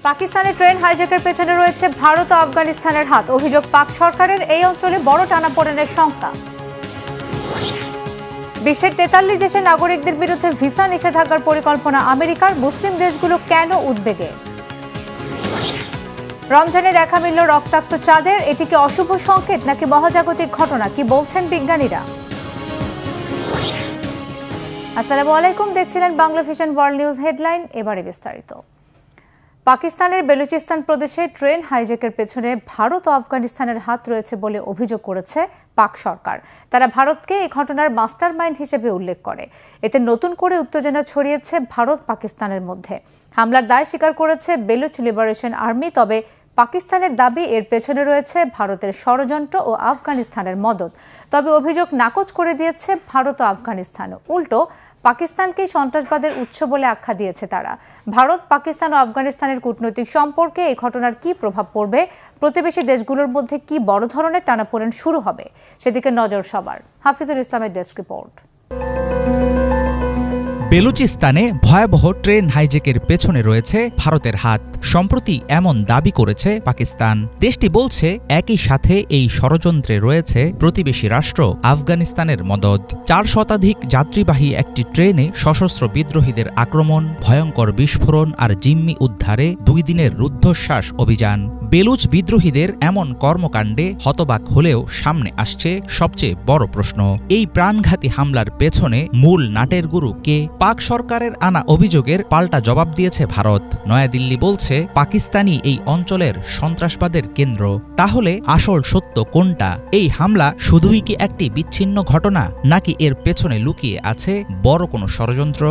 পাকিস্তানের ট্রেন হাইজ্যাকের পেছনে রয়েছে ভারত ও আফগানিস্তানের হাত। অভিযোগ, পাক সরকারের এই অঞ্চলে বড় টানাপোড়েনের শঙ্কা। বিশ্বের 43 দেশের নাগরিকদের বিরুদ্ধে ভিসা নিষেধাজ্ঞার পরিকল্পনা আমেরিকার। মুসলিম দেশগুলো কেন উদ্বেগে? রমজানে দেখা মিলল রক্তাক্ত চাঁদের। এটি কি অশুভ সংকেত নাকি মহাজাগতিক ঘটনা? কি বলছেন বিজ্ঞানীরা? আসসালামু আলাইকুম, দেখছিলেন Bangla vision world news headline. এবারে বিস্তারিত। পাকিস্তানের বেলুচিস্তান প্রদেশে ট্রেন হাইজ্যাকের পেছনে ভারত ও আফগানিস্তানের হাত রয়েছে বলে অভিযোগ করেছে পাক সরকার। তারা ভারতকে এই ঘটনার মাস্টার মাইন্ড হিসেবে উল্লেখ করে। এতে নতুন করে উত্তেজনা ছড়িয়েছে ভারত পাকিস্তানের মধ্যে। হামলার দায় স্বীকার করেছে বেলুচ লিবারেশন আর্মি। তবে পাকিস্তানের দাবি এর পেছনে রয়েছে ভারতের ষড়যন্ত্র ও আফগানিস্তানের মদদ। তবে অভিযোগ নাকচ করে দিয়েছে ভারত ও আফগানিস্তানও। উল্টো পাকিস্তানকে সন্ত্রাসবাদের উৎস বলে আখ্যা দিয়েছে তারা। ভারত, পাকিস্তান ও আফগানিস্তানের কূটনৈতিক সম্পর্কে এই ঘটনার কি প্রভাব পড়বে? প্রতিবেশী দেশগুলোর মধ্যে কি বড় ধরনের টানাপোড়েন শুরু হবে? সেদিকে নজর সবার। হাফিজুল ইসলামের ডেস্ক রিপোর্ট। বেলুচিস্তানে ভয়াবহ ট্রেন হাইজ্যাকের পেছনে রয়েছে ভারতের হাত। সম্প্রতি এমন দাবি করেছে পাকিস্তান। দেশটি বলছে একই সাথে এই ষড়যন্ত্রে রয়েছে প্রতিবেশী রাষ্ট্র আফগানিস্তানের মদদ। 4 শতাধিক যাত্রীবাহী একটি ট্রেনে সশস্ত্র বিদ্রোহীদের আক্রমণ, ভয়ঙ্কর বিস্ফোরণ আর জিম্মি উদ্ধারে 2 দিনের রুদ্ধশ্বাস অভিযান। বেলুচ বিদ্রোহীদের এমন কর্মকাণ্ডে হতবাক হলেও সামনে আসছে সবচেয়ে বড় প্রশ্ন, এই প্রাণঘাতী হামলার পেছনে মূল নাটের গুরু কে? পাক সরকারের আনা অভিযোগের পাল্টা জবাব দিয়েছে ভারত। নয়াদিল্লি বলছে পাকিস্তানি এই অঞ্চলের সন্ত্রাসবাদের কেন্দ্র। তাহলে আসল সত্য কোনটা? এই হামলা শুধুই কি একটি বিচ্ছিন্ন ঘটনা, নাকি এর পেছনে লুকিয়ে আছে বড় কোনো ষড়যন্ত্র?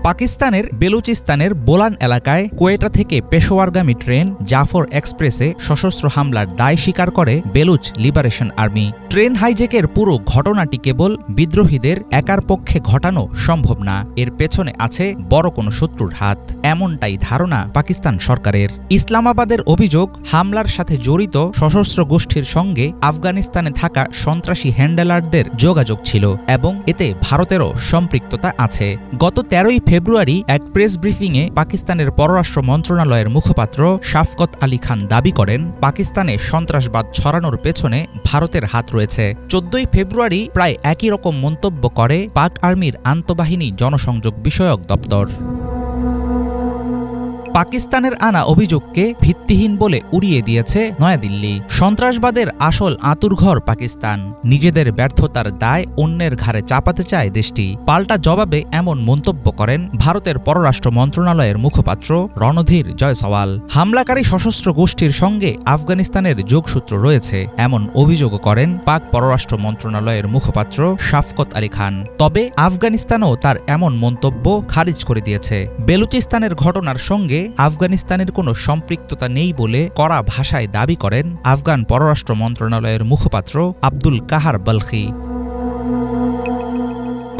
পাকিস্তানের বেলুচিস্তানের বোলান এলাকায় কোয়েটা থেকে পেশোয়ারগামী ট্রেন জাফর এক্সপ্রেসে সশস্ত্র হামলার দায় স্বীকার করে বেলুচ লিবারেশন আর্মি। ট্রেন হাইজ্যাকের পুরো ঘটনাটি কেবল বিদ্রোহীদের একার পক্ষে ঘটানো সম্ভব না, এর পেছনে আছে বড় কোনো শত্রুর হাত, এমনটাই ধারণা পাকিস্তান সরকারের। ইসলামাবাদের অভিযোগ, হামলার সাথে জড়িত সশস্ত্র গোষ্ঠীর সঙ্গে আফগানিস্তানে থাকা সন্ত্রাসী হ্যান্ডেলারদের যোগাযোগ ছিল এবং এতে ভারতেরও সম্পৃক্ততা আছে। গত 13ই ফেব্রুয়ারি এক প্রেস ব্রিফিংয়ে পাকিস্তানের পররাষ্ট্র মন্ত্রণালয়ের মুখপাত্র শাফকত আলী খান দাবি করেন, পাকিস্তানে সন্ত্রাসবাদ ছড়ানোর পেছনে ভারতের হাত রয়েছে। 14ই ফেব্রুয়ারি প্রায় একই রকম মন্তব্য করে পাক আর্মির আন্তঃবাহিনী জনসংযোগ বিষয়ক দপ্তর। পাকিস্তানের আনা অভিযোগকে ভিত্তিহীন বলে উড়িয়ে দিয়েছে নয়াদিল্লি। সন্ত্রাসবাদের আসল আঁতুড়ঘর পাকিস্তান। নিজেদের ব্যর্থতার দায় অন্যের ঘাড়ে চাপাতে চায় দেশটি। পাল্টা জবাবে এমন মন্তব্য করেন ভারতের পররাষ্ট্র মন্ত্রণালয়ের মুখপাত্র রণধীর জয়সওয়াল। হামলাকারী সশস্ত্র গোষ্ঠীর সঙ্গে আফগানিস্তানের যোগসূত্র রয়েছে, এমন অভিযোগও করেন পাক পররাষ্ট্র মন্ত্রণালয়ের মুখপাত্র শাফকত আলী খান। তবে আফগানিস্তানও তার এমন মন্তব্য খারিজ করে দিয়েছে। বেলুচিস্তানের ঘটনার সঙ্গে আফগানিস্তানের কোনো সম্পৃক্ততা নেই বলে কড়া ভাষায় দাবি করেন আফগান পররাষ্ট্র মন্ত্রণালয়ের মুখপাত্র আব্দুল কাহার বলখি।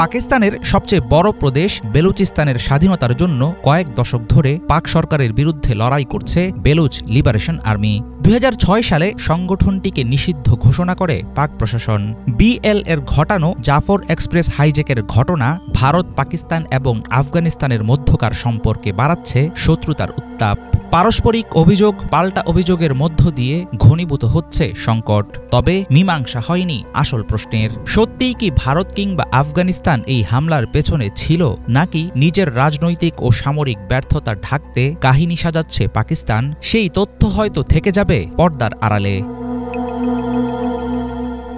পাকিস্তানের সবচেয়ে বড় প্রদেশ বেলুচিস্তানের স্বাধীনতার জন্য কয়েক দশক ধরে পাক সরকারের বিরুদ্ধে লড়াই করছে বেলুচ লিবারেশন আর্মি। 2006 সালে সংগঠনটিকে নিষিদ্ধ ঘোষণা করে পাক প্রশাসন। বিএল এর ঘটানো জাফর এক্সপ্রেস হাইজ্যাকের ঘটনা ভারত, পাকিস্তান এবং আফগানিস্তানের মধ্যকার সম্পর্কে বাড়াচ্ছে শত্রুতার উত্তাপ। পারস্পরিক অভিযোগ পাল্টা অভিযোগের মধ্য দিয়ে ঘনীভূত হচ্ছে সংকট। তবে মীমাংসা হয়নি আসল প্রশ্নের। সত্যিই কি ভারত কিংবা আফগানিস্তান এই হামলার পেছনে ছিল, নাকি নিজের রাজনৈতিক ও সামরিক ব্যর্থতা ঢাকতে কাহিনী সাজাচ্ছে পাকিস্তান? সেই তথ্য হয়তো থেকে যাবে পর্দার আড়ালে।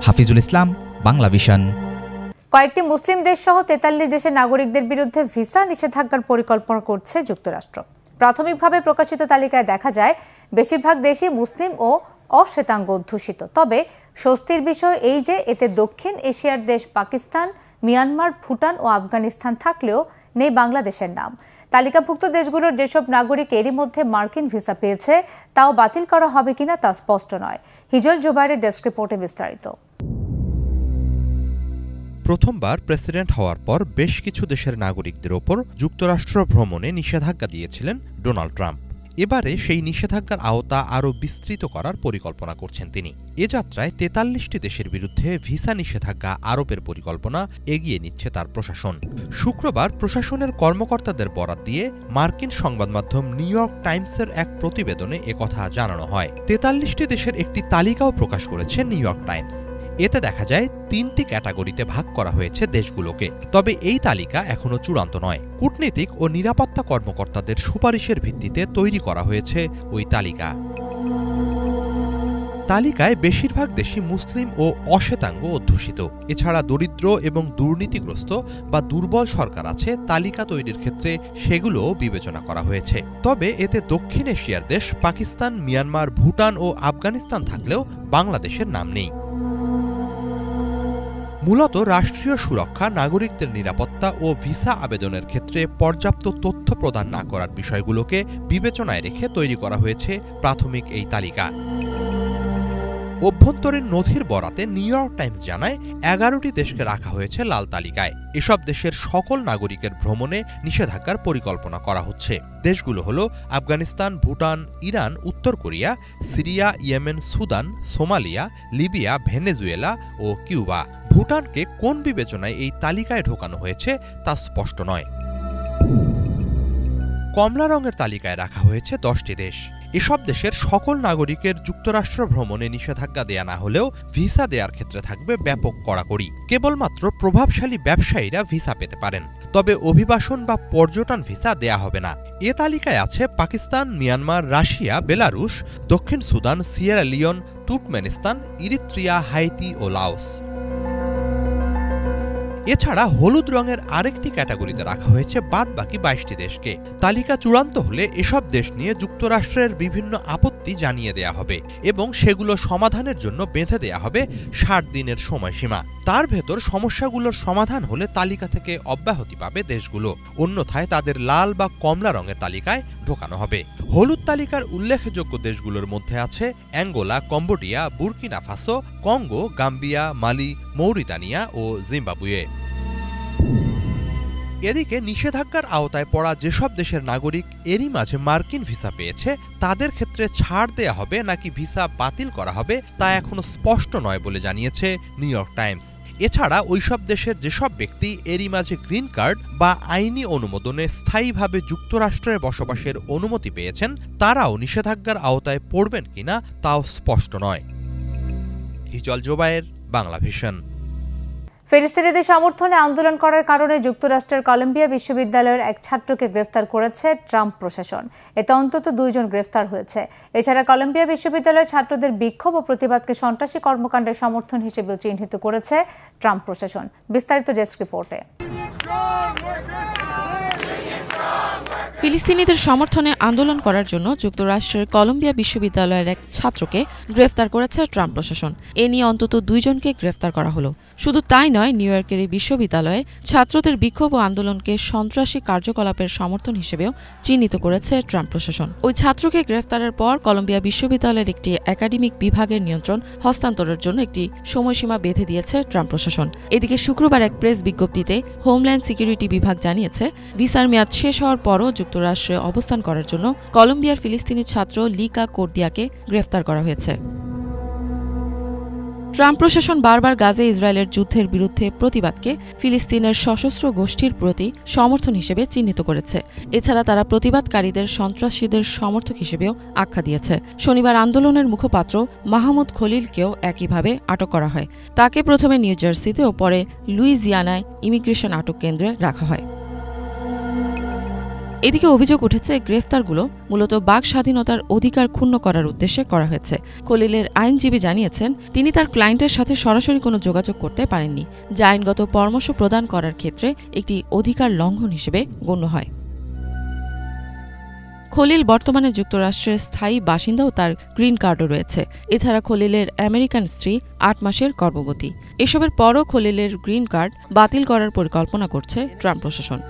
হাফিজুল ইসলাম, বাংলা ভিশন। কয়েকটি মুসলিম দেশ সহ 43 দেশের নাগরিকদের বিরুদ্ধে ভিসা নিষেধাজ্ঞার পরিকল্পনা করছে যুক্তরাষ্ট্র। প্রাথমিকভাবে প্রকাশিত তালিকায় দেখা যায় বেশিরভাগ দেশই মুসলিম ও অশ্বেতাঙ্গ অধ্যুষিত। তবে স্বস্তির বিষয় এই যে এতে দক্ষিণ এশিয়ার দেশ পাকিস্তান, মিয়ানমার, ভুটান ও আফগানিস্তান থাকলেও নেই বাংলাদেশের নাম। তালিকাভুক্ত দেশগুলোর যেসব নাগরিক এরই মধ্যে মার্কিন ভিসা পেয়েছে তাও বাতিল করা হবে কিনা তা স্পষ্ট নয়। হিজল জুবাইরের ডেস্ক রিপোর্টে বিস্তারিত। প্রথমবার প্রেসিডেন্ট হওয়ার পর বেশ কিছু দেশের নাগরিকদের ওপর যুক্তরাষ্ট্র ভ্রমণে নিষেধাজ্ঞা দিয়েছিলেন ডোনাল্ড ট্রাম্প। এবারে সেই নিষেধাজ্ঞার আওতা আরও বিস্তৃত করার পরিকল্পনা করছেন তিনি। এ যাত্রায় ৪৩টি দেশের বিরুদ্ধে ভিসা নিষেধাজ্ঞা আরোপের পরিকল্পনা এগিয়ে নিচ্ছে তার প্রশাসন। শুক্রবার প্রশাসনের কর্মকর্তাদের বরাত দিয়ে মার্কিন সংবাদ মাধ্যম নিউ ইয়র্ক টাইমসের এক প্রতিবেদনে একথা জানানো হয়। ৪৩টি দেশের একটি তালিকাও প্রকাশ করেছে নিউ ইয়র্ক টাইমস। এতে দেখা যায় ৩টি ক্যাটাগরিতে ভাগ করা হয়েছে দেশগুলোকে। তবে এই তালিকা এখনো চূড়ান্ত নয়। কূটনীতিক ও নিরাপত্তা কর্মকর্তাদের সুপারিশের ভিত্তিতে তৈরি করা হয়েছে ওই তালিকা। তালিকায় বেশিরভাগ দেশই মুসলিম ও অশ্বেতাঙ্গ অধ্যুষিত। এছাড়া দরিদ্র এবং দুর্নীতিগ্রস্ত বা দুর্বল সরকার আছে তালিকা তৈরির ক্ষেত্রে, সেগুলোও বিবেচনা করা হয়েছে। তবে এতে দক্ষিণ এশিয়ার দেশ পাকিস্তান, মিয়ানমার, ভুটান ও আফগানিস্তান থাকলেও বাংলাদেশের নাম নেই। মূলত রাষ্ট্রীয় সুরক্ষা, নাগরিকদের নিরাপত্তা ও ভিসা আবেদনের ক্ষেত্রে পর্যাপ্ত তথ্য প্রদান না করার বিষয়গুলোকে বিবেচনায় রেখে তৈরি করা হয়েছে প্রাথমিক এই তালিকা। অভ্যন্তরীণ নথির বরাতে নিউ ইয়র্ক টাইমস জানায় ১১টি দেশকে রাখা হয়েছে লাল তালিকায়। এসব দেশের সকল নাগরিকের ভ্রমণে নিষেধাজ্ঞার পরিকল্পনা করা হচ্ছে। দেশগুলো হলো আফগানিস্তান, ভুটান, ইরান, উত্তর Korea, Syria, Yemen, Sudan, Somalia, Libya, Venezuela ও কিউবা। ভুটানকে কোন বিবেচনায় এই তালিকায় ঢোকানো হয়েছে তা স্পষ্ট নয়। কমলা রঙের তালিকায় রাখা হয়েছে 10টি দেশ। এসব দেশের সকল নাগরিকের যুক্তরাষ্ট্র ভ্রমণে নিষেধাজ্ঞা দেয়া না হলেও ভিসা দেওয়ার ক্ষেত্রে থাকবে ব্যাপক কড়াকড়ি। কেবলমাত্র প্রভাবশালী ব্যবসায়ীরা ভিসা পেতে পারেন, তবে অভিবাসন বা পর্যটন ভিসা দেয়া হবে না। এ তালিকায় আছে পাকিস্তান, মিয়ানমার, রাশিয়া, বেলারুশ, দক্ষিণ Sudan, Sierra Leone, Turkmenistan, Eritrea, Haiti ও লাওস। এছাড়া হলুদ রঙের আরেকটি ক্যাটাগরিতে রাখা হয়েছে বাদবাকি 22টি দেশকে। তালিকা চূড়ান্ত হলে এসব দেশ নিয়ে যুক্তরাষ্ট্রের বিভিন্ন আপত্তি জানিয়ে দেয়া হবে এবং সেগুলো সমাধানের জন্য বেঁধে দেয়া হবে 60 দিনের সময়সীমা। তার ভেতর সমস্যাগুলোর সমাধান হলে তালিকা থেকে অব্যাহতি পাবে দেশগুলো, অন্যথায় তাদের লাল বা কমলা রঙের তালিকায় ঢোকানো হবে। হলুদ তালিকার উল্লেখযোগ্য দেশগুলোর মধ্যে আছে Angola, Cambodia, Burkina Faso, Congo, Gambia, Mali, Mauritania ও জিম্বাবুয়ে। এদিকে নিষেধাজ্ঞার আওতায় পড়া যেসব দেশের নাগরিক এরই মাঝে মার্কিন ভিসা পেয়েছে তাদের ক্ষেত্রে ছাড় দেয়া হবে নাকি ভিসা বাতিল করা হবে তা এখনো স্পষ্ট নয় বলে জানিয়েছে নিউ ইয়র্ক টাইমস। এছাড়া ওইসব দেশের যেসব ব্যক্তি এরই মাঝে গ্রিন কার্ড বা আইনি অনুমোদনে স্থায়ীভাবে যুক্তরাষ্ট্রে বসবাসের অনুমতি পেয়েছেন তারাও নিষেধাজ্ঞার আওতায় পড়বেন কিনা তাও স্পষ্ট নয়। হিজল জোবায়ের, বাংলা ভিশন। ফিলিস্তিনিদের সমর্থনে আন্দোলন করার কারণে যুক্তরাষ্ট্রের কলম্বিয়া বিশ্ববিদ্যালয়ের এক ছাত্রকে গ্রেফতার করেছে ট্রাম্প প্রশাসন। এতে অন্তত 2 জন গ্রেফতার হয়েছে। এছাড়া কলম্বিয়া বিশ্ববিদ্যালয়ের ছাত্রদের বিক্ষোভ ও প্রতিবাদকে সন্ত্রাসী কর্মকাণ্ডের সমর্থন হিসেবেও চিহ্নিত করেছে ট্রাম্প প্রশাসন। বিস্তারিত ডেস্ক রিপোর্টে। ফিলিস্তিনিদের সমর্থনে আন্দোলন করার জন্য যুক্তরাষ্ট্রের কলম্বিয়া বিশ্ববিদ্যালয়ের এক ছাত্রকে গ্রেফতার করেছে ট্রাম্প প্রশাসন। এ নিয়ে অন্তত 2 জনকে গ্রেফতার করা হলো। শুধু তাই নয়, নিউ ইয়র্কের এই বিশ্ববিদ্যালয়ে ছাত্রদের বিক্ষোভ ও আন্দোলনকে সন্ত্রাসী কার্যকলাপের সমর্থন হিসেবেও চিহ্নিত করেছে ট্রাম্প প্রশাসন। ওই ছাত্রকে গ্রেফতারের পর কলম্বিয়া বিশ্ববিদ্যালয়ের একটি একাডেমিক বিভাগের নিয়ন্ত্রণ হস্তান্তরের জন্য একটি সময়সীমা বেঁধে দিয়েছে ট্রাম্প প্রশাসন। এদিকে শুক্রবার এক প্রেস বিজ্ঞপ্তিতে হোমল্যান্ড সিকিউরিটি বিভাগ জানিয়েছে, ভিসার মেয়াদ শেষ হওয়ার পরও যুক্তরাষ্ট্রে অবস্থান করার জন্য কলম্বিয়ার ফিলিস্তিনি ছাত্র লিকা কোর্দিয়াকে গ্রেফতার করা হয়েছে। ট্রাম্প প্রশাসন বারবার গাজায় ইসরায়েলের যুদ্ধের বিরুদ্ধে প্রতিবাদকে ফিলিস্তিনের সশস্ত্র গোষ্ঠীর প্রতি সমর্থন হিসেবে চিহ্নিত করেছে। এছাড়া তারা প্রতিবাদকারীদের সন্ত্রাসীদের সমর্থক হিসেবেও আখ্যা দিয়েছে। শনিবার আন্দোলনের মুখপাত্র মাহমুদ খলিলকেও একইভাবে আটক করা হয়। তাকে প্রথমে নিউ জার্সিতে ও পরে লুইজিয়ানায় ইমিগ্রেশন আটক কেন্দ্রে রাখা হয়। এদিকে অভিযোগ উঠেছে, গ্রেফতারগুলো মূলত বাক স্বাধীনতার অধিকার ক্ষুণ্ণ করার উদ্দেশ্যে করা হয়েছে। খলিলের আইনজীবী জানিয়েছেন, তিনি তার ক্লায়েন্টের সাথে সরাসরি কোনো যোগাযোগ করতে পারেননি, যা আইনগত পরামর্শ প্রদান করার ক্ষেত্রে একটি অধিকার লঙ্ঘন হিসেবে গণ্য হয়। খলিল বর্তমানে যুক্তরাষ্ট্রের স্থায়ী বাসিন্দা ও তার গ্রিন কার্ডও রয়েছে। এছাড়া খলিলের আমেরিকান স্ত্রী 8 মাসের গর্ভবতী। এসবের পরও খলিলের গ্রিন কার্ড বাতিল করার পরিকল্পনা করছে ট্রাম্প প্রশাসন।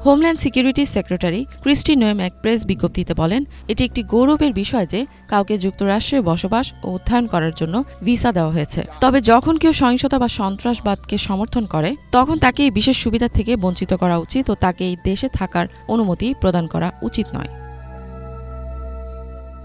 Homeland security secretary Kristi Noem এক প্রেস বিজ্ঞপ্তিতে বলেন, এটি একটি গৌরবের বিষয় যে কাউকে যুক্তরাষ্ট্রে বসবাস ও অধ্যয়ন করার জন্য ভিসা দেওয়া হয়েছে। তবে যখন কেউ সহিংসতা বা সন্ত্রাসবাদকে সমর্থন করে তখন তাকে এই বিশেষ সুবিধা থেকে বঞ্চিত করা উচিত ও তাকে এই দেশে থাকার অনুমতি প্রদান করা উচিত নয়।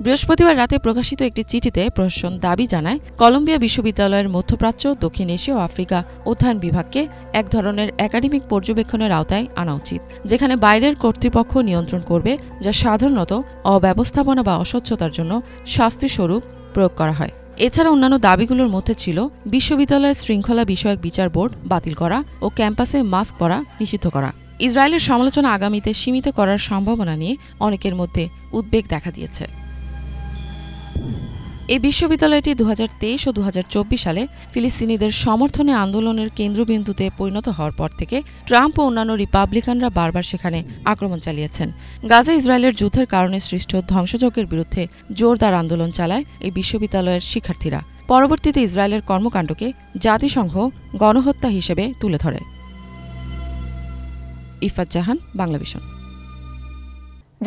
বৃহস্পতিবার রাতে প্রকাশিত একটি চিঠিতে প্রশাসন দাবি জানায়, কলম্বিয়া বিশ্ববিদ্যালয়ের মধ্যপ্রাচ্য, দক্ষিণ এশিয়া ও আফ্রিকা অধ্যয়ন বিভাগকে এক ধরনের একাডেমিক পর্যবেক্ষণের আওতায় আনা উচিত, যেখানে বাইরের কর্তৃপক্ষ নিয়ন্ত্রণ করবে, যা সাধারণত অব্যবস্থাপনা বা অস্বচ্ছতার জন্য শাস্তিস্বরূপ প্রয়োগ করা হয়। এছাড়া অন্যান্য দাবিগুলোর মধ্যে ছিল বিশ্ববিদ্যালয়ের শৃঙ্খলা বিষয়ক বিচার বোর্ড বাতিল করা ও ক্যাম্পাসে মাস্ক পরা নিষিদ্ধ করা। ইসরায়েলের সমালোচনা আগামীতে সীমিত করার সম্ভাবনা নিয়ে অনেকের মধ্যে উদ্বেগ দেখা দিয়েছে। এই বিশ্ববিদ্যালয়টি 2023 ও 2024 সালে ফিলিস্তিনিদের সমর্থনে আন্দোলনের কেন্দ্রবিন্দুতে পরিণত হওয়ার পর থেকে ট্রাম্প ও অন্যান্য রিপাবলিকানরা বারবার সেখানে আক্রমণ চালিয়েছেন। গাজা ইসরায়েলের যুদ্ধের কারণে সৃষ্ট ধ্বংসযজ্ঞের বিরুদ্ধে জোরদার আন্দোলন চালায় এই বিশ্ববিদ্যালয়ের শিক্ষার্থীরা। পরবর্তীতে ইসরায়েলের কর্মকাণ্ডকে জাতিসংঘ গণহত্যা হিসেবে তুলে ধরে। ইফাত জাহান, বাংলাভিশন।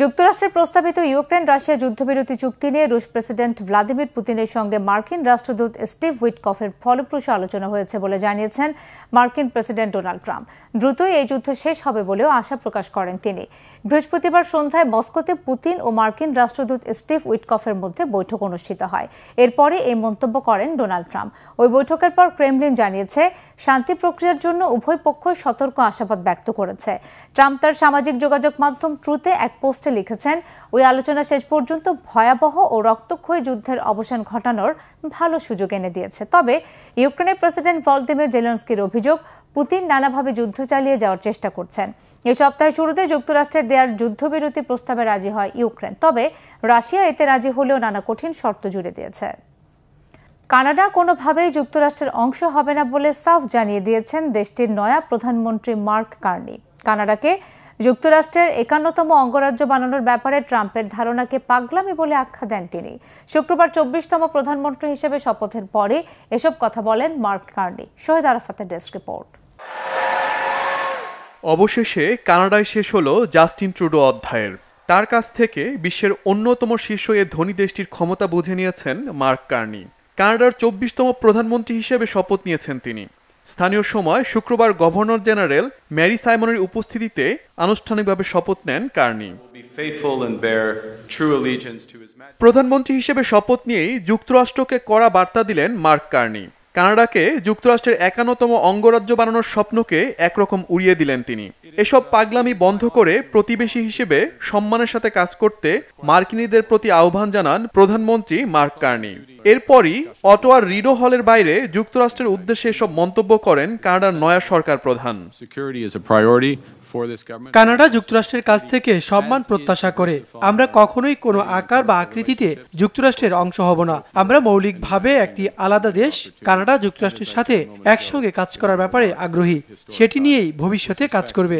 যুক্তরাষ্ট্রের প্রস্তাবিত ইউক্রেন রাশিয়া যুদ্ধবিরতি চুক্তি নিয়ে রুশ প্রেসিডেন্ট ভ্লাদিমির পুতিনের সঙ্গে মার্কিন রাষ্ট্রদূত স্টিভ উইটকফের ফলপ্রসূ আলোচনা হয়েছে বলে জানিয়েছেন মার্কিন প্রেসিডেন্ট ডোনাল্ড ট্রাম্প। দ্রুতই এই যুদ্ধ শেষ হবে বলেও আশা প্রকাশ করেন তিনি। বৃহস্পতিবার সন্ধ্যায় মস্কোতে পুতিন ও মার্কিন রাষ্ট্রদূত স্টিভ উইটকফের মধ্যে বৈঠক অনুষ্ঠিত হয়। এরপরে এই মন্তব্য করেন ডোনাল্ড ট্রাম্প। ওই বৈঠকের পর ক্রেমলিন জানিয়েছে, শান্তি প্রক্রিয়ার জন্য উভয় পক্ষই সতর্ক আশাবাদ ব্যক্ত করেছে। ট্রাম্প তার সামাজিক যোগাযোগ মাধ্যম ট্রুথে এক পোস্টে লিখেছেন, ওই আলোচনা শেষ পর্যন্ত ভয়াবহ ও রক্তক্ষয়ী যুদ্ধের অবসান ঘটানোর ভালো সুযোগ এনে দিয়েছে। তবে ইউক্রেনের প্রেসিডেন্ট ভলোদিমির জেলেনস্কির অভিযোগ, পুতিন নানাভাবে যুদ্ধ চালিয়ে যাওয়ার চেষ্টা করছেন। এই সপ্তাহের শুরুতে যুক্তরাষ্ট্রের দেওয়ার যুদ্ধবিরতি প্রস্তাবে রাজি হয় ইউক্রেন। তবে রাশিয়া এতে রাজি হলেও নানা কঠিন শর্ত জুড়ে দিয়েছে। কানাডা কোনোভাবেই যুক্তরাষ্ট্রের অংশ হবে না বলে সাফ জানিয়ে দিয়েছেন দেশটির নয়া প্রধানমন্ত্রী মার্ক কার্নি। কানাডাকে যুক্তরাষ্ট্রের 51তম অঙ্গরাজ্য বানানোর ব্যাপারে ট্রাম্পের ধারণাকে পাগলামি বলে আখ্যা দেন তিনি। শুক্রবার 24তম প্রধানমন্ত্রী হিসেবে শপথের পরে এসব কথা বলেন মার্ক কার্নি। শহীদ আরাফাতের ডেস্ক রিপোর্ট। অবশেষে কানাডায় শেষ হলো জাস্টিন ট্রুডো অধ্যায়ের। তার কাছ থেকে বিশ্বের অন্যতম শীর্ষ এ ধনী দেশটির ক্ষমতা বুঝে নিয়েছেন মার্ক কার্নি। কানাডার 24তম প্রধানমন্ত্রী হিসেবে শপথ নিয়েছেন তিনি। স্থানীয় সময় শুক্রবার গভর্নর জেনারেল ম্যারি সাইমনের উপস্থিতিতে আনুষ্ঠানিকভাবে শপথ নেন কার্নি। প্রধানমন্ত্রী হিসেবে শপথ নিয়েই যুক্তরাষ্ট্রকে কড়া বার্তা দিলেন মার্ক কার্নি। কানাডাকে যুক্তরাষ্ট্রের 51তম অঙ্গরাজ্য বানানোর স্বপ্নকে একরকম উড়িয়ে দিলেন তিনি। এসব পাগলামি বন্ধ করে প্রতিবেশী হিসেবে সম্মানের সাথে কাজ করতে মার্কিনীদের প্রতি আহ্বান জানান প্রধানমন্ত্রী মার্ক কার্নি। এরপরই অটোয়ার রিডো হলের বাইরে যুক্তরাষ্ট্রের উদ্দেশ্যে এসব মন্তব্য করেন কানাডার নয়া সরকার প্রধান। কানাডা যুক্তরাষ্ট্রের কাছ থেকে সম্মান প্রত্যাশা করে। আমরা কখনোই কোনো আকার বা আকৃতিতে যুক্তরাষ্ট্রের অংশ হব না। আমরা মৌলিকভাবে একটি আলাদা দেশ। কানাডা যুক্তরাষ্ট্রের সাথে একসঙ্গে কাজ করার ব্যাপারে আগ্রহী। সেটি নিয়েই ভবিষ্যতে কাজ করবে।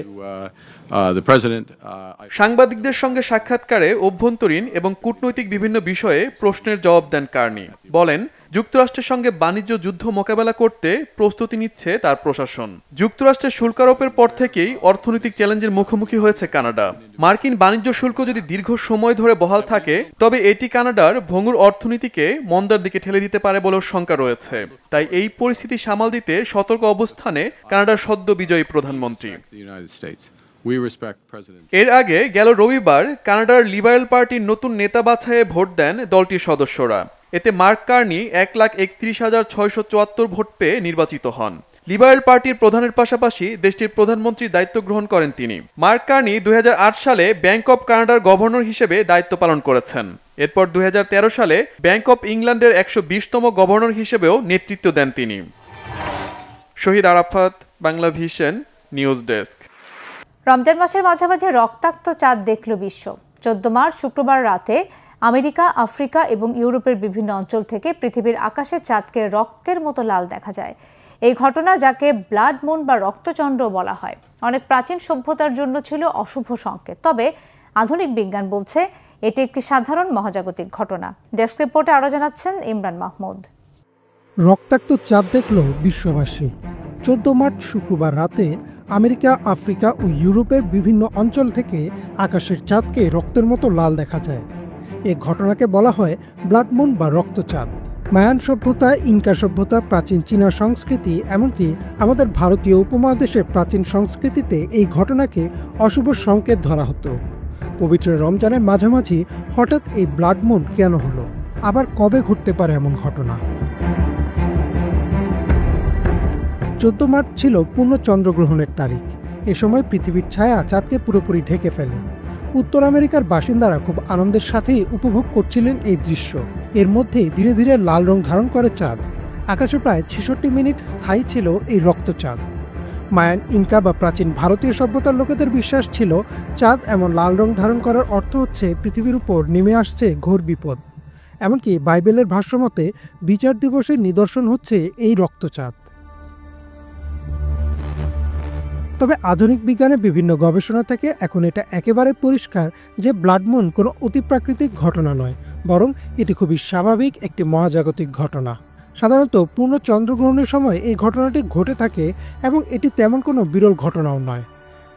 সাংবাদিকদের সঙ্গে সাক্ষাৎকারে অভ্যন্তরীণ এবং কূটনৈতিক বিভিন্ন বিষয়ে প্রশ্নের জবাব দেন কার্নি। বলেন, যুক্তরাষ্ট্রের সঙ্গে বাণিজ্য যুদ্ধ মোকাবেলা করতে প্রস্তুতি নিচ্ছে তার প্রশাসন। যুক্তরাষ্ট্রের শুল্ক আরোপের পর থেকেই অর্থনৈতিক চ্যালেঞ্জের মুখোমুখি হয়েছে কানাডা। মার্কিন বাণিজ্য শুল্ক যদি দীর্ঘ সময় ধরে বহাল থাকে তবে এটি কানাডার ভঙ্গুর অর্থনীতিকে মন্দার দিকে ঠেলে দিতে পারে বলেও শঙ্কা রয়েছে। তাই এই পরিস্থিতি সামাল দিতে সতর্ক অবস্থানে কানাডার সদ্য বিজয়ী প্রধানমন্ত্রী। এর আগে গেল রবিবার কানাডার লিবারেল পার্টির নতুন নেতা বাছাইয়ে ভোট দেন দলটির সদস্যরা। এতে মার্ক কার্নি 1,31,674 ভোট পেয়ে নির্বাচিত হন। লিবারেল পার্টির প্রধানের পাশাপাশি দেশটির প্রধানমন্ত্রীর দায়িত্ব গ্রহণ করেন তিনি। মার্ক কার্নি 2008 সালে ব্যাংক অব কানাডার গভর্নর হিসেবে দায়িত্ব পালন করেছেন। এরপর 2013 সালে ব্যাংক অব ইংল্যান্ডের 120তম গভর্নর হিসেবেও নেতৃত্ব দেন তিনি। শহীদ আরাফাত, বাংলাভিশন নিউজ ডেস্ক। রমজান মাসের মাঝামাঝি রক্তাক্ত চাঁদ দেখল বিশ্ব। 14 মার্চ শুক্রবার রাতে আমেরিকা, আফ্রিকা এবং ইউরোপের বিভিন্ন অঞ্চল থেকে পৃথিবীর আকাশে চাঁদকে রক্তের মতো লাল দেখা যায়। এই ঘটনা, যাকে ব্লাড মুন বা রক্তচন্দ্র বলা হয়, অনেক প্রাচীন সভ্যতার জন্য ছিল অশুভ সংকেত। তবে আধুনিক বিজ্ঞান বলছে এটি একটি সাধারণ মহাজাগতিক ঘটনা। ডেস্ক রিপোর্টে আরো জানাচ্ছেন ইমরান মাহমুদ। রক্তাক্ত চাঁদ দেখল বিশ্ববাসী। 14 মার্চ শুক্রবার রাতে আমেরিকা, আফ্রিকা ও ইউরোপের বিভিন্ন অঞ্চল থেকে আকাশের চাঁদকে রক্তের মতো লাল দেখা যায়। এ ঘটনাকে বলা হয় ব্লাড মুন বা রক্তচাঁদ। মায়ান সভ্যতা, ইনকা সভ্যতা, প্রাচীন চীনা সংস্কৃতি, এমনকি আমাদের ভারতীয় উপমহাদেশের প্রাচীন সংস্কৃতিতে এই ঘটনাকে অশুভ সংকেত ধরা হতো। পবিত্র রমজানের মাঝামাঝি হঠাৎ এই ব্লাড মুন কেন হলো? আবার কবে ঘটতে পারে এমন ঘটনা? 14 মার্চ ছিল পূর্ণ চন্দ্রগ্রহণের তারিখ। এ সময় পৃথিবীর ছায়া চাঁদকে পুরোপুরি ঢেকে ফেলে। উত্তর আমেরিকার বাসিন্দারা খুব আনন্দের সাথেই উপভোগ করছিলেন এই দৃশ্য। এর মধ্যেই ধীরে ধীরে লাল রং ধারণ করে চাঁদ। আকাশে প্রায় 66 মিনিট স্থায়ী ছিল এই রক্তচাঁদ। মায়ান, ইনকা বা প্রাচীন ভারতীয় সভ্যতার লোকেদের বিশ্বাস ছিল চাঁদ এমন লাল রং ধারণ করার অর্থ হচ্ছে পৃথিবীর উপর নেমে আসছে ঘোর বিপদ। এমনকি বাইবেলের ভাষ্যমতে বিচার দিবসের নিদর্শন হচ্ছে এই রক্তচাঁদ। তবে আধুনিক বিজ্ঞানের বিভিন্ন গবেষণা থেকে এখন এটা একেবারে পরিষ্কার যে ব্লাড মুন কোনো অতিপ্রাকৃতিক ঘটনা নয়, বরং এটি খুবই স্বাভাবিক একটি মহাজাগতিক ঘটনা। সাধারণত পূর্ণ চন্দ্রগ্রহণের সময় এই ঘটনাটি ঘটে থাকে এবং এটি তেমন কোনো বিরল ঘটনাও নয়।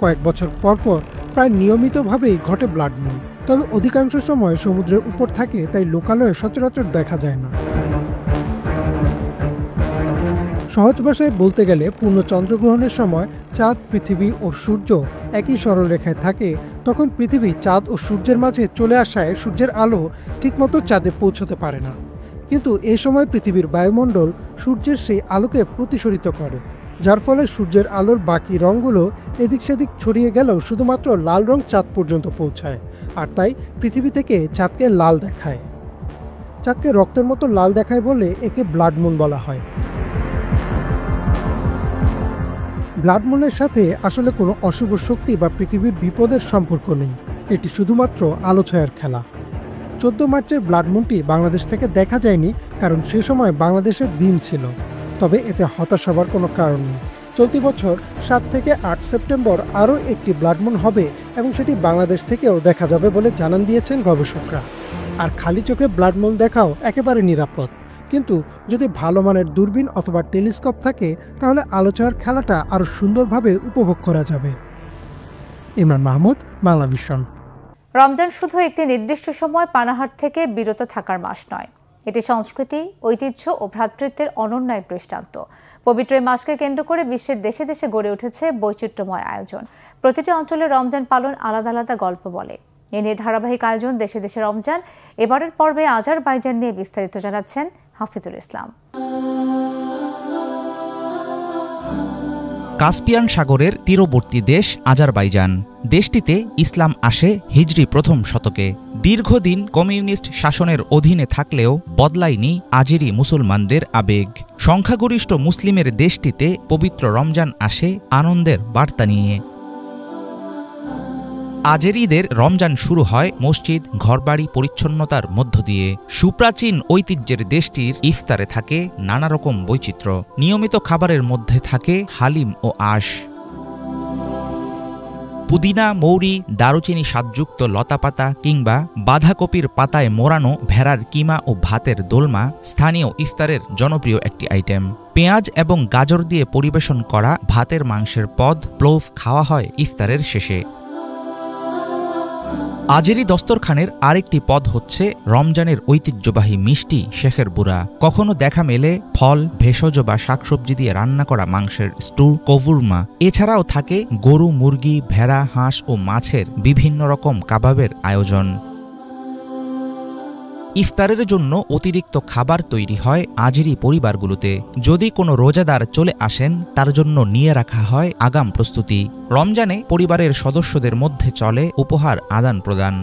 কয়েক বছর পর পর প্রায় নিয়মিতভাবেই ঘটে ব্লাড মুন। তবে অধিকাংশ সময় সমুদ্রের উপর থাকে, তাই লোকালয়ে সচরাচর দেখা যায় না। সহজ ভাষায় বলতে গেলে পূর্ণ চন্দ্রগ্রহণের সময় চাঁদ, পৃথিবী ও সূর্য একই সরলরেখায় থাকে। তখন পৃথিবী চাঁদ ও সূর্যের মাঝে চলে আসায় সূর্যের আলো ঠিকমতো চাঁদে পৌঁছতে পারে না। কিন্তু এই সময় পৃথিবীর বায়ুমণ্ডল সূর্যের সেই আলোকে প্রতিসরিত করে, যার ফলে সূর্যের আলোর বাকি রঙগুলো এদিক সেদিক ছড়িয়ে গেলেও শুধুমাত্র লাল রং চাঁদ পর্যন্ত পৌঁছায়। আর তাই পৃথিবী থেকে চাঁদকে লাল দেখায়। চাঁদকে রক্তের মতো লাল দেখায় বলে একে ব্লাড মুন বলা হয়। ব্লাড মুনের সাথে আসলে কোনো অশুভ শক্তি বা পৃথিবীর বিপদের সম্পর্ক নেই। এটি শুধুমাত্র আলো ছায়ার খেলা। 14 মার্চের ব্লাড মুনটি বাংলাদেশ থেকে দেখা যায়নি, কারণ সে সময় বাংলাদেশের দিন ছিল। তবে এতে হতাশ হবার কোনো কারণ নেই। চলতি বছর 7 থেকে 8 সেপ্টেম্বর আরও একটি ব্লাড মুন হবে এবং সেটি বাংলাদেশ থেকেও দেখা যাবে বলে জানান দিয়েছেন গবেষকরা। আর খালি চোখে ব্লাড মুন দেখাও একেবারে নিরাপদ। কিন্তু যদি ভালো মানের দূরবীন অথবা টেলিস্কোপ থাকে তাহলে আলো ছায়ার খেলাটা আরও সুন্দরভাবে উপভোগ করা যাবে। ইমরান মাহমুদ, বাংলা ভিশন। রমজান শুধু একটি নির্দিষ্ট সময় পানাহার থেকে বিরত থাকার মাস নয়, এটি সংস্কৃতি, ঐতিহ্য ও ভ্রাতৃত্বের অনন্য এক দৃষ্টান্ত। পবিত্র এই মাসকে কেন্দ্র করে বিশ্বের দেশে দেশে গড়ে উঠেছে বৈচিত্র্যময় আয়োজন। প্রতিটি অঞ্চলে রমজান পালন আলাদা আলাদা গল্প বলে। এ নিয়ে ধারাবাহিক আয়োজন দেশে দেশে রমজান। এবারের পর্বে আজারবাইজান নিয়ে বিস্তারিত জানাচ্ছেন হাফিজুল ইসলাম। কাস্পিয়ান সাগরের তীরবর্তী দেশ আজারবাইজান। দেশটিতে ইসলাম আসে হিজরি প্রথম শতকে। দীর্ঘদিন কমিউনিস্ট শাসনের অধীনে থাকলেও বদলায়নি আজেরি মুসলমানদের আবেগ। সংখ্যাগরিষ্ঠ মুসলিমের দেশটিতে পবিত্র রমজান আসে আনন্দের বার্তা নিয়ে। আজেরিদের রমজান শুরু হয় মসজিদ, ঘরবাড়ি পরিচ্ছন্নতার মধ্য দিয়ে। সুপ্রাচীন ঐতিহ্যের দেশটির ইফতারে থাকে নানা রকম বৈচিত্র্য। নিয়মিত খাবারের মধ্যে থাকে হালিম ও আশ। পুদিনা, মৌরি, দারুচিনি স্বাদযুক্ত লতাপাতা কিংবা বাঁধাকপির পাতায় মোড়ানো ভেড়ার কিমা ও ভাতের দোলমা স্থানীয় ইফতারের জনপ্রিয় একটি আইটেম। পেঁয়াজ এবং গাজর দিয়ে পরিবেশন করা ভাতের মাংসের পদ প্লোভ খাওয়া হয় ইফতারের শেষে। আজেরি দস্তরখানের আরেকটি পদ হচ্ছে রমজানের ঐতিহ্যবাহী মিষ্টি শেখের বুড়া। কখনো দেখা মেলে ফল, ভেষজ বা শাকসবজি দিয়ে রান্না করা মাংসের স্টু, কভুরমা। এছাড়াও থাকে গরু, মুরগি, ভেড়া, হাঁস ও মাছের বিভিন্ন রকম কাবাবের আয়োজন। ইফতারের জন্য অতিরিক্ত খাবার তৈরি হয় আজেরি পরিবারগুলোতে। যদি কোনো রোজাদার চলে আসেন তার জন্য নিয়ে রাখা হয় আগাম প্রস্তুতি। রমজানে পরিবারের সদস্যদের মধ্যে চলে উপহার আদান প্রদান।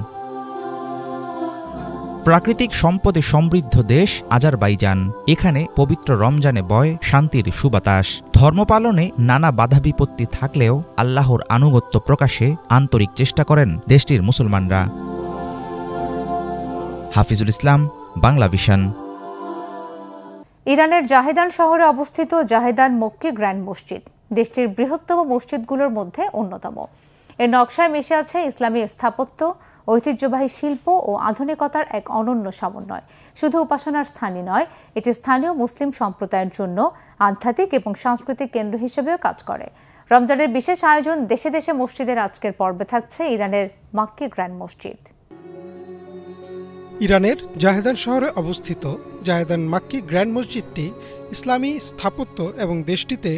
প্রাকৃতিক সম্পদে সমৃদ্ধ দেশ আজারবাইজান। এখানে পবিত্র রমজানে বয় শান্তির সুবাতাস। ধর্ম পালনে নানা বাধা বিপত্তি থাকলেও আল্লাহর আনুগত্য প্রকাশে আন্তরিক চেষ্টা করেন দেশটির মুসলমানরা। হাফিজুল ইসলাম, বাংলা ভিশন। ইরানের জাহেদান শহরে অবস্থিত জাহেদান মক্কি গ্র্যান্ড মসজিদ দেশটির বৃহত্তম মসজিদগুলোর মধ্যে অন্যতম। এর নকশায় মিশে আছে ইসলামী স্থাপত্য, ঐতিহ্যবাহী শিল্প ও আধুনিকতার এক অনন্য সমন্বয়। শুধু উপাসনার স্থানই নয়, এটি স্থানীয় মুসলিম সম্প্রদায়ের জন্য আধ্যাত্মিক এবং সাংস্কৃতিক কেন্দ্র হিসেবেও কাজ করে। রমজানের বিশেষ আয়োজন দেশে দেশে মসজিদের আজকের পর্বে থাকছে ইরানের মাক্কি গ্র্যান্ড মসজিদ। ইরানের জাহেদান শহরে অবস্থিত জাহেদান মাক্কি গ্র্যান্ড মসজিদটি ইসলামী স্থাপত্য এবং দেশটিতে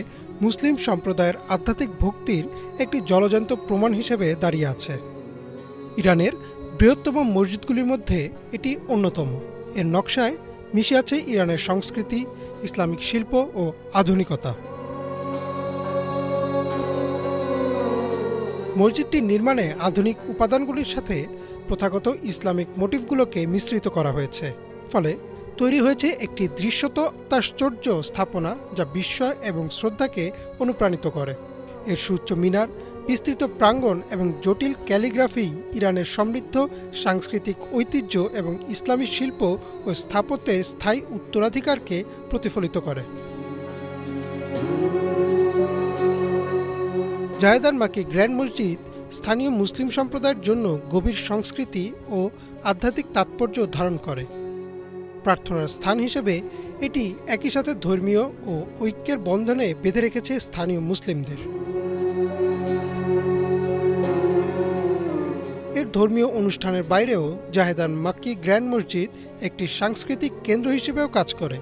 মুসলিম সম্প্রদায়ের আধ্যাত্মিক ভক্তির একটি জ্বলজ্যান্ত প্রমাণ হিসেবে দাঁড়িয়ে আছে। ইরানের বৃহত্তম মসজিদগুলির মধ্যে এটি অন্যতম। এর নকশায় মিশে আছে ইরানের সংস্কৃতি, ইসলামিক শিল্প ও আধুনিকতা। মসজিদটির নির্মাণে আধুনিক উপাদানগুলির সাথে প্রথাগত ইসলামিক মোটিভগুলোকে মিশ্রিত করা হয়েছে, ফলে তৈরি হয়েছে একটি দৃশ্যত তাৎপর্য স্থাপনা যা বিস্ময় এবং শ্রদ্ধাকে অনুপ্রাণিত করে। এর সুউচ্চ মিনার, বিস্তৃত প্রাঙ্গণ এবং জটিল ক্যালিগ্রাফি ইরানের সমৃদ্ধ সাংস্কৃতিক ঐতিহ্য এবং ইসলামী শিল্প ও স্থাপত্যের স্থায়ী উত্তরাধিকারকে প্রতিফলিত করে। জাহেদান মাক্কি গ্র্যান্ড মসজিদ স্থানীয় মুসলিম সম্প্রদায়ের জন্য গভীর সংস্কৃতি ও আধ্যাত্মিক তাৎপর্য ধারণ করে। প্রার্থনার স্থান হিসেবে এটি একই সাথে ধর্মীয় ও ঐক্যের বন্ধনে বেঁধে রেখেছে স্থানীয় মুসলিমদের। এর ধর্মীয় অনুষ্ঠানের বাইরেও জাহেদান মাক্কি গ্র্যান্ড মসজিদ একটি সাংস্কৃতিক কেন্দ্র হিসেবেও কাজ করে।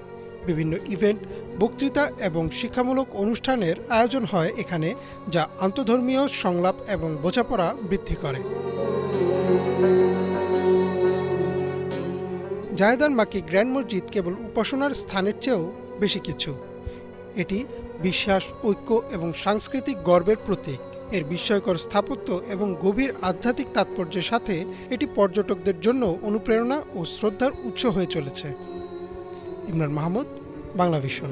বিভিন্ন ইভেন্ট, বক্তৃতা এবং শিক্ষামূলক অনুষ্ঠানের আয়োজন হয় এখানে, যা আন্তঃধর্মীয় সংলাপ এবং বোঝাপড়া বৃদ্ধি করে। জাহেদান মাক্কি গ্র্যান্ড মসজিদ কেবল উপাসনার স্থানের চেয়েও বেশি কিছু। এটি বিশ্বাস, ঐক্য এবং সাংস্কৃতিক গর্বের প্রতীক। এর বিস্ময়কর স্থাপত্য এবং গভীর আধ্যাত্মিক তাৎপর্যের সাথে এটি পর্যটকদের জন্য অনুপ্রেরণা ও শ্রদ্ধার উৎস হয়ে চলেছে। ইমরান মাহমুদ, বাংলা ভিশন।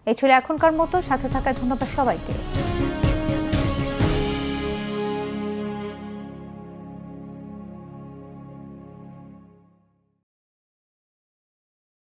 এই ছিল এখনকার মতো। সাথে থাকার ধন্যবাদ সবাইকে।